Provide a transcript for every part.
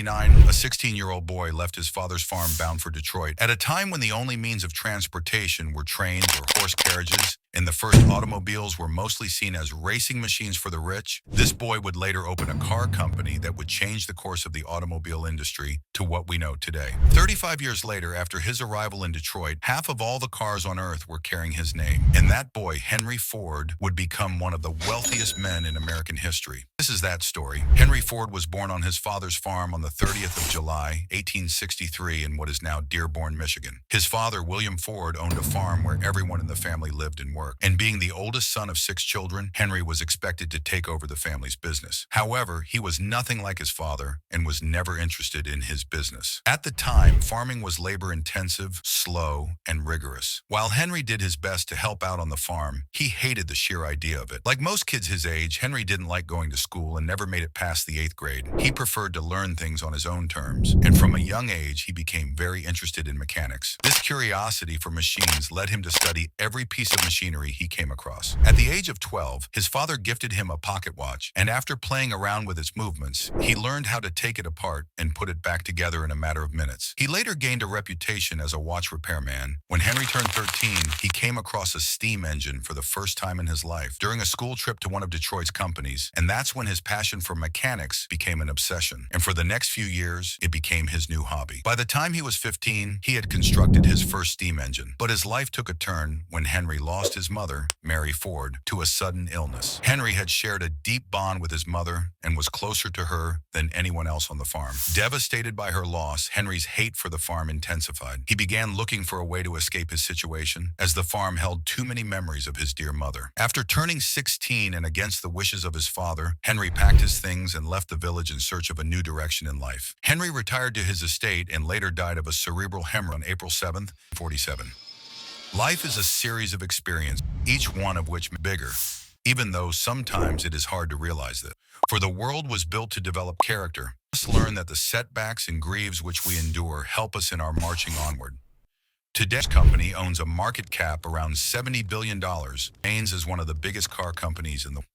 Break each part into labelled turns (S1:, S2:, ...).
S1: 1879, a 16-year-old boy left his father's farm bound for Detroit. At a time when the only means of transportation were trains or horse carriages, and the first automobiles were mostly seen as racing machines for the rich, this boy would later open a car company that would change the course of the automobile industry to what we know today. 35 years later, after his arrival in Detroit, half of all the cars on Earth were carrying his name. And that boy, Henry Ford, would become one of the wealthiest men in American history. This is that story. Henry Ford was born on his father's farm on the 30th of July, 1863 in what is now Dearborn, Michigan. His father, William Ford, owned a farm where everyone in the family lived and worked. And being the oldest son of 6 children, Henry was expected to take over the family's business. However, he was nothing like his father and was never interested in his business. At the time, farming was labor-intensive, slow, and rigorous. While Henry did his best to help out on the farm, he hated the sheer idea of it. Like most kids his age, Henry didn't like going to school and never made it past the 8th grade. He preferred to learn things on his own terms, and from a young age, he became very interested in mechanics. This curiosity for machines led him to study every piece of machinery he came across. At the age of 12, his father gifted him a pocket watch, and after playing around with its movements, he learned how to take it apart and put it back together in a matter of minutes. He later gained a reputation as a watch repairman. When Henry turned 13, he came across a steam engine for the first time in his life during a school trip to one of Detroit's companies, and that's when his passion for mechanics became an obsession. And for the next few years, it became his new hobby. By the time he was 15, he had constructed his first steam engine, but his life took a turn when Henry lost his mother, Mary Ford, to a sudden illness. Henry had shared a deep bond with his mother and was closer to her than anyone else on the farm. Devastated by her loss, Henry's hate for the farm intensified. He began looking for a way to escape his situation, as the farm held too many memories of his dear mother. After turning 16 and against the wishes of his father, Henry packed his things and left the village in search of a new direction in life. Henry retired to his estate and later died of a cerebral hemorrhage on April 7th, 47. Life is a series of experiences, each one of which bigger, even though sometimes it is hard to realize that. For the world was built to develop character. We must learn that the setbacks and grieves which we endure help us in our marching onward. Today's company owns a market cap around $70 billion. Haynes is one of the biggest car companies in the world.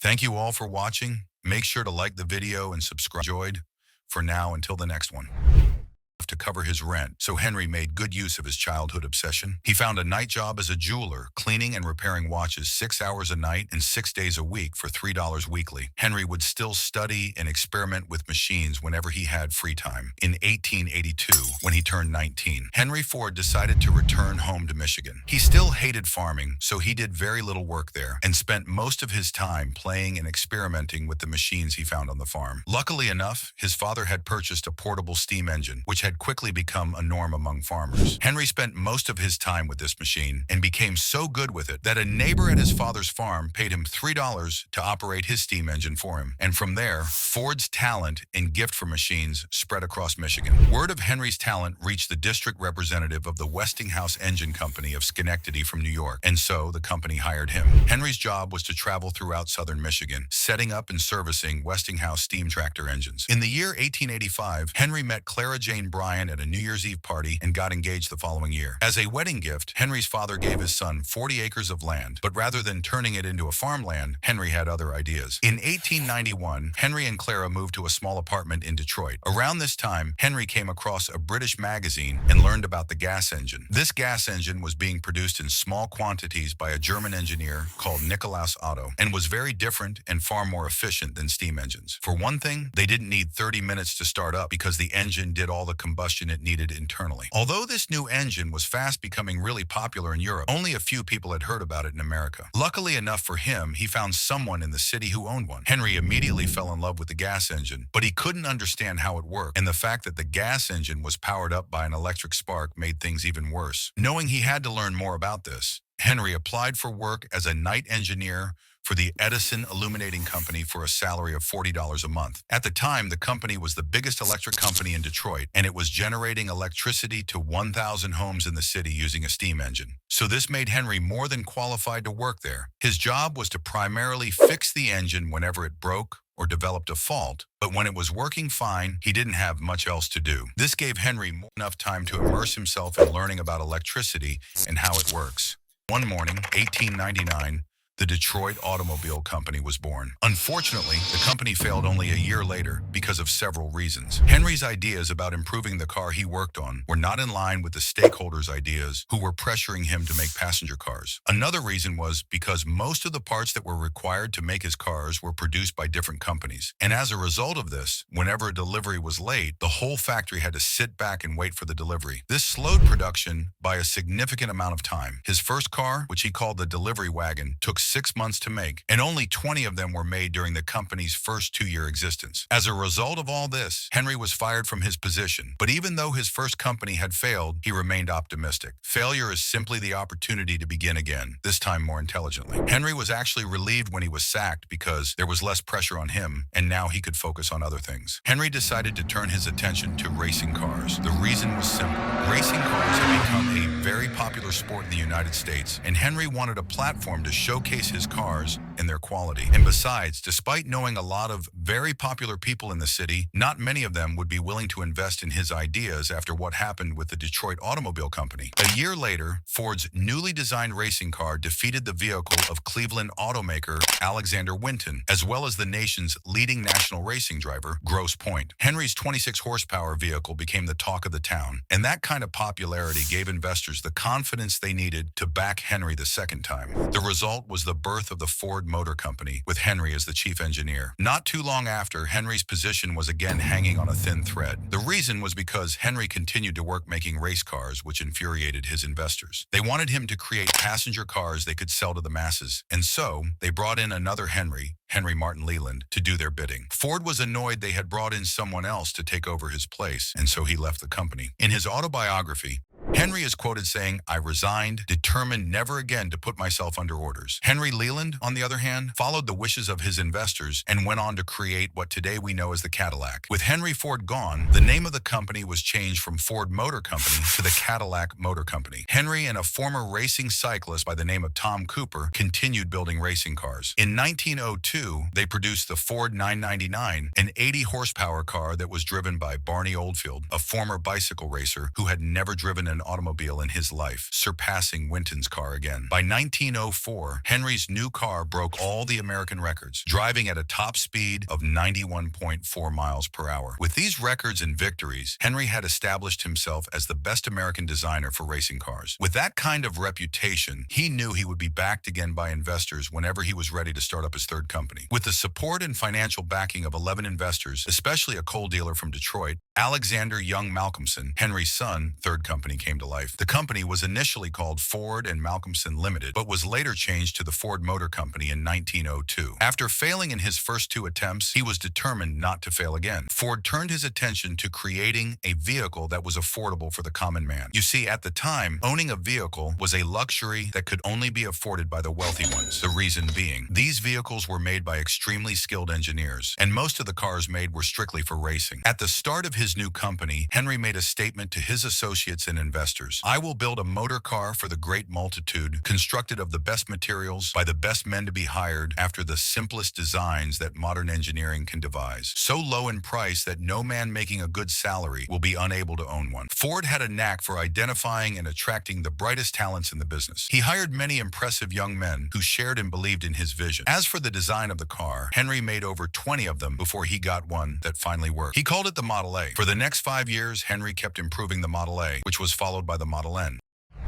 S1: Thank you all for watching. Make sure to like the video and subscribe. Enjoyed. For now, until the next one. To cover his rent, so Henry made good use of his childhood obsession. He found a night job as a jeweler, cleaning and repairing watches 6 hours a night and 6 days a week for $3 weekly. Henry would still study and experiment with machines whenever he had free time. In 1882, when he turned 19, Henry Ford decided to return home to Michigan. He still hated farming, so he did very little work there and spent most of his time playing and experimenting with the machines he found on the farm. Luckily enough, his father had purchased a portable steam engine, which had quickly become a norm among farmers. Henry spent most of his time with this machine and became so good with it that a neighbor at his father's farm paid him $3 to operate his steam engine for him. And from there, Ford's talent and gift for machines spread across Michigan. Word of Henry's talent reached the district representative of the Westinghouse Engine Company of Schenectady from New York, and so the company hired him. Henry's job was to travel throughout southern Michigan, setting up and servicing Westinghouse steam tractor engines. In the year 1885, Henry met Clara Jane Bryan at a New Year's Eve party and got engaged the following year. As a wedding gift, Henry's father gave his son 40 acres of land, but rather than turning it into a farmland, Henry had other ideas. In 1891, Henry and Clara moved to a small apartment in Detroit. Around this time, Henry came across a British magazine and learned about the gas engine. This gas engine was being produced in small quantities by a German engineer called Nikolaus Otto and was very different and far more efficient than steam engines. For one thing, they didn't need 30 minutes to start up because the engine did all the combustion it needed internally. Although this new engine was fast becoming really popular in Europe, only a few people had heard about it in America. Luckily enough for him, he found someone in the city who owned one. Henry immediately fell in love with the gas engine, but he couldn't understand how it worked, and the fact that the gas engine was powered up by an electric spark made things even worse. Knowing he had to learn more about this, Henry applied for work as a night engineer for the Edison Illuminating Company for a salary of $40 a month. At the time, the company was the biggest electric company in Detroit, and it was generating electricity to 1,000 homes in the city using a steam engine. So this made Henry more than qualified to work there. His job was to primarily fix the engine whenever it broke or developed a fault, but when it was working fine, he didn't have much else to do. This gave Henry enough time to immerse himself in learning about electricity and how it works. One morning, 1899, the Detroit Automobile Company was born. Unfortunately, the company failed only a year later because of several reasons. Henry's ideas about improving the car he worked on were not in line with the stakeholders' ideas who were pressuring him to make passenger cars. Another reason was because most of the parts that were required to make his cars were produced by different companies. And as a result of this, whenever a delivery was late, the whole factory had to sit back and wait for the delivery. This slowed production by a significant amount of time. His first car, which he called the delivery wagon, took 6 months to make, and only 20 of them were made during the company's first 2-year existence. As a result of all this, Henry was fired from his position. But even though his first company had failed, he remained optimistic. Failure is simply the opportunity to begin again, this time more intelligently. Henry was actually relieved when he was sacked because there was less pressure on him, and now he could focus on other things. Henry decided to turn his attention to racing cars. The reason was simple. Racing cars had become a very popular sport in the United States, and Henry wanted a platform to showcase his cars and their quality. And besides, despite knowing a lot of very popular people in the city, not many of them would be willing to invest in his ideas after what happened with the Detroit Automobile Company. A year later, Ford's newly designed racing car defeated the vehicle of Cleveland automaker Alexander Winton, as well as the nation's leading national racing driver, Grosse Pointe. Henry's 26 horsepower vehicle became the talk of the town, and that kind of popularity gave investors the confidence they needed to back Henry the second time. The result was the birth of the Ford Motor Company, with Henry as the chief engineer. Not too long after, Henry's position was again hanging on a thin thread. The reason was because Henry continued to work making race cars, which infuriated his investors. They wanted him to create passenger cars they could sell to the masses, and so they brought in another Henry Martin Leland, to do their bidding. Ford was annoyed they had brought in someone else to take over his place, and so he left the company. In his autobiography, Henry is quoted saying, "I resigned, determined never again to put myself under orders." Henry Leland, on the other hand, followed the wishes of his investors and went on to create what today we know as the Cadillac. With Henry Ford gone, the name of the company was changed from Ford Motor Company to the Cadillac Motor Company. Henry and a former racing cyclist by the name of Tom Cooper continued building racing cars. In 1902, they produced the Ford 999, an 80-horsepower car that was driven by Barney Oldfield, a former bicycle racer who had never driven an automobile in his life, surpassing Winton's car again. By 1904, Henry's new car broke all the American records, driving at a top speed of 91.4 miles per hour. With these records and victories, Henry had established himself as the best American designer for racing cars. With that kind of reputation, he knew he would be backed again by investors whenever he was ready to start up his third company. With the support and financial backing of 11 investors, especially a coal dealer from Detroit, Alexander Young Malcolmson, Henry's son, third company came to life. The company was initially called Ford and Malcolmson Limited, but was later changed to the Ford Motor Company in 1902. After failing in his first 2 attempts, he was determined not to fail again. Ford turned his attention to creating a vehicle that was affordable for the common man. You see, at the time, owning a vehicle was a luxury that could only be afforded by the wealthy ones. The reason being, these vehicles were made by extremely skilled engineers, and most of the cars made were strictly for racing. At the start of his new company, Henry made a statement to his associates and investors. "I will build a motor car for the great multitude, constructed of the best materials, by the best men to be hired, after the simplest designs that modern engineering can devise, so low in price that no man making a good salary will be unable to own one." Ford had a knack for identifying and attracting the brightest talents in the business. He hired many impressive young men who shared and believed in his vision. As for the design of the car, Henry made over 20 of them before he got one that finally worked. He called it the Model A. For the next 5 years, Henry kept improving the Model A, which was followed by the Model N.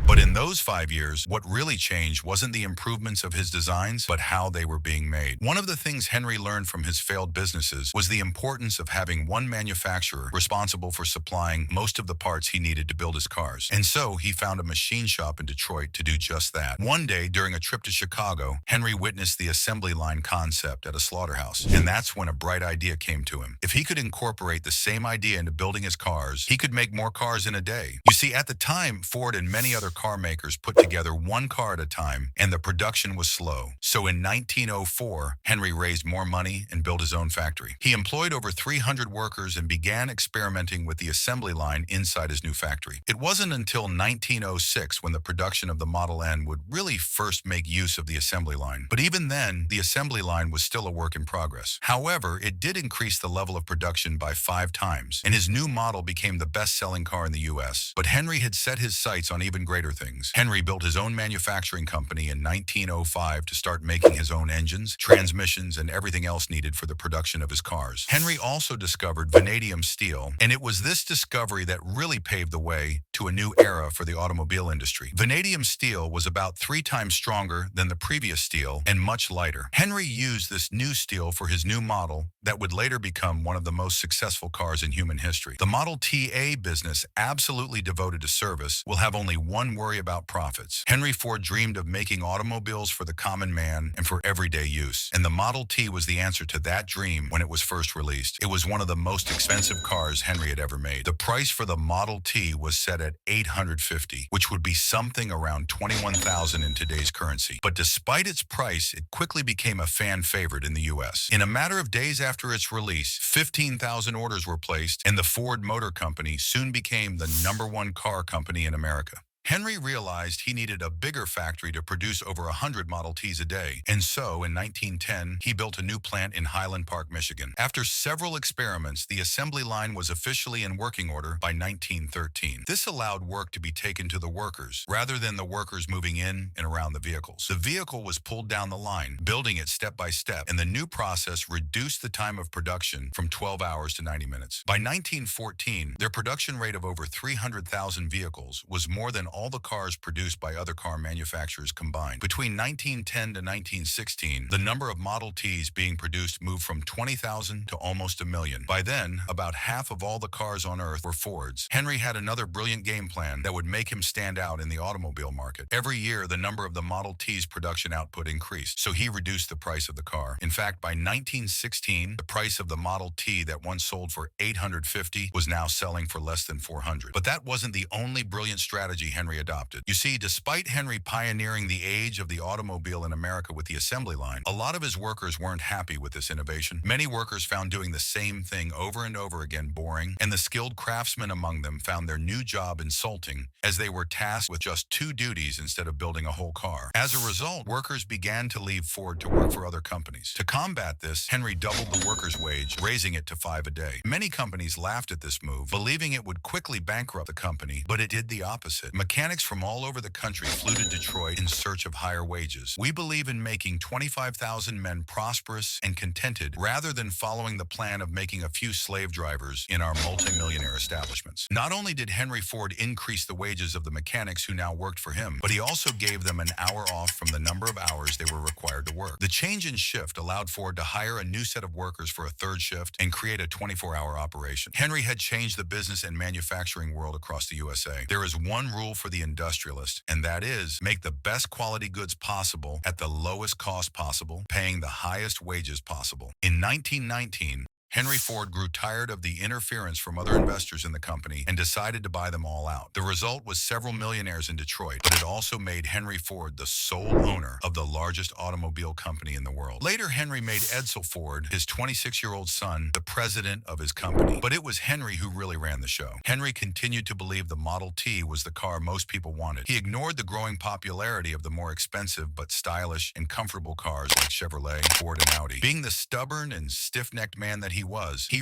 S1: But in those 5 years, what really changed wasn't the improvements of his designs, but how they were being made. One of the things Henry learned from his failed businesses was the importance of having one manufacturer responsible for supplying most of the parts he needed to build his cars. And so he found a machine shop in Detroit to do just that. One day, during a trip to Chicago, Henry witnessed the assembly line concept at a slaughterhouse. And that's when a bright idea came to him. If he could incorporate the same idea into building his cars, he could make more cars in a day. You see, at the time, Ford and many other car makers put together one car at a time, and the production was slow. So in 1904, Henry raised more money and built his own factory. He employed over 300 workers and began experimenting with the assembly line inside his new factory. It wasn't until 1906 when the production of the Model N would really first make use of the assembly line. But even then, the assembly line was still a work in progress. However, it did increase the level of production by 5 times, and his new model became the best-selling car in the U.S. But Henry had set his sights on even greater bigger things. Henry built his own manufacturing company in 1905 to start making his own engines, transmissions, and everything else needed for the production of his cars. Henry also discovered vanadium steel, and it was this discovery that really paved the way to a new era for the automobile industry. Vanadium steel was about 3 times stronger than the previous steel and much lighter. Henry used this new steel for his new model that would later become one of the most successful cars in human history. The Model T business, absolutely devoted to service, will have only one worry about profits. Henry Ford dreamed of making automobiles for the common man and for everyday use, and the Model T was the answer to that dream when it was first released. It was one of the most expensive cars Henry had ever made. The price for the Model T was set at $850, which would be something around $21,000 in today's currency. But despite its price, it quickly became a fan favorite in the US. In a matter of days after its release, 15,000 orders were placed, and the Ford Motor Company soon became the #1 car company in America. Henry realized he needed a bigger factory to produce over 100 Model Ts a day, and so in 1910, he built a new plant in Highland Park, Michigan. After several experiments, the assembly line was officially in working order by 1913. This allowed work to be taken to the workers, rather than the workers moving in and around the vehicles. The vehicle was pulled down the line, building it step by step, and the new process reduced the time of production from 12 hours to 90 minutes. By 1914, their production rate of over 300,000 vehicles was more than all the cars produced by other car manufacturers combined. Between 1910 to 1916, the number of Model Ts being produced moved from 20,000 to almost 1 million. By then, about half of all the cars on Earth were Fords. Henry had another brilliant game plan that would make him stand out in the automobile market. Every year, the number of the Model T's production output increased, so he reduced the price of the car. In fact, by 1916, the price of the Model T that once sold for $850 was now selling for less than $400. But that wasn't the only brilliant strategy Henry adopted. You see, despite Henry pioneering the age of the automobile in America with the assembly line, a lot of his workers weren't happy with this innovation. Many workers found doing the same thing over and over again boring, and the skilled craftsmen among them found their new job insulting, as they were tasked with just 2 duties instead of building a whole car. As a result, workers began to leave Ford to work for other companies. To combat this, Henry doubled the workers' wage, raising it to $5 a day. Many companies laughed at this move, believing it would quickly bankrupt the company, but it did the opposite. Mechanics from all over the country flew to Detroit in search of higher wages. We believe in making 25,000 men prosperous and contented rather than following the plan of making a few slave drivers in our multimillionaire establishments. Not only did Henry Ford increase the wages of the mechanics who now worked for him, but he also gave them an hour off from the number of hours they were required to work. The change in shift allowed Ford to hire a new set of workers for a 3rd shift and create a 24-hour operation. Henry had changed the business and manufacturing world across the USA. There is one rule for the industrialist, and that is make the best quality goods possible at the lowest cost possible, paying the highest wages possible. In 1919, Henry Ford grew tired of the interference from other investors in the company and decided to buy them all out. The result was several millionaires in Detroit, but it also made Henry Ford the sole owner of the largest automobile company in the world. Later, Henry made Edsel Ford, his 26-year-old son, the president of his company. But it was Henry who really ran the show. Henry continued to believe the Model T was the car most people wanted. He ignored the growing popularity of the more expensive but stylish and comfortable cars like Chevrolet, Ford, and Audi. Being the stubborn and stiff-necked man that he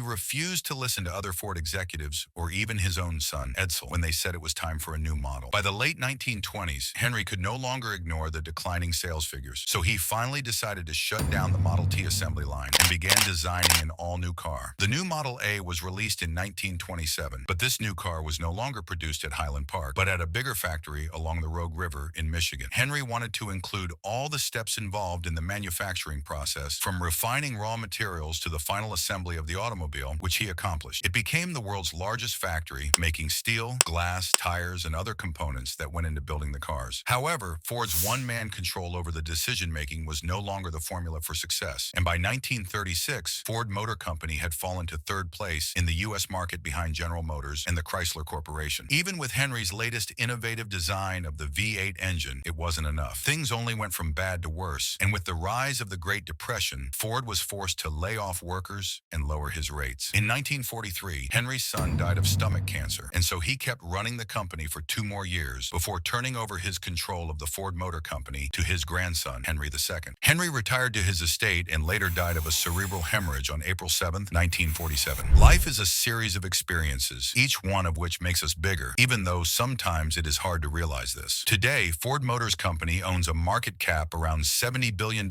S1: refused to listen to other Ford executives or even his own son, Edsel, when they said it was time for a new model. By the late 1920s, Henry could no longer ignore the declining sales figures, so he finally decided to shut down the Model T assembly line and began designing an all-new car. The new Model A was released in 1927, but this new car was no longer produced at Highland Park, but at a bigger factory along the Rogue River in Michigan. Henry wanted to include all the steps involved in the manufacturing process, from refining raw materials to the final assembly of the automobile, which he accomplished. It became the world's largest factory, making steel, glass, tires, and other components that went into building the cars. However, Ford's one-man control over the decision-making was no longer the formula for success, and by 1936, Ford Motor Company had fallen to 3rd place in the U.S. market behind General Motors and the Chrysler Corporation. Even with Henry's latest innovative design of the V8 engine, it wasn't enough. Things only went from bad to worse, and with the rise of the Great Depression, Ford was forced to lay off workers and and lower his rates. In 1943, Henry's son died of stomach cancer, and so he kept running the company for 2 more years before turning over his control of the Ford Motor Company to his grandson, Henry II. Henry retired to his estate and later died of a cerebral hemorrhage on April 7, 1947. Life is a series of experiences, each one of which makes us bigger, even though sometimes it is hard to realize this. Today, Ford Motors Company owns a market cap around $70 billion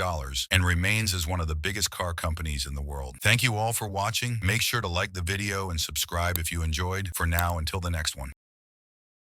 S1: and remains as one of the biggest car companies in the world. Thank you all for watching. Make sure to like the video and subscribe if you enjoyed. For now, until the next one.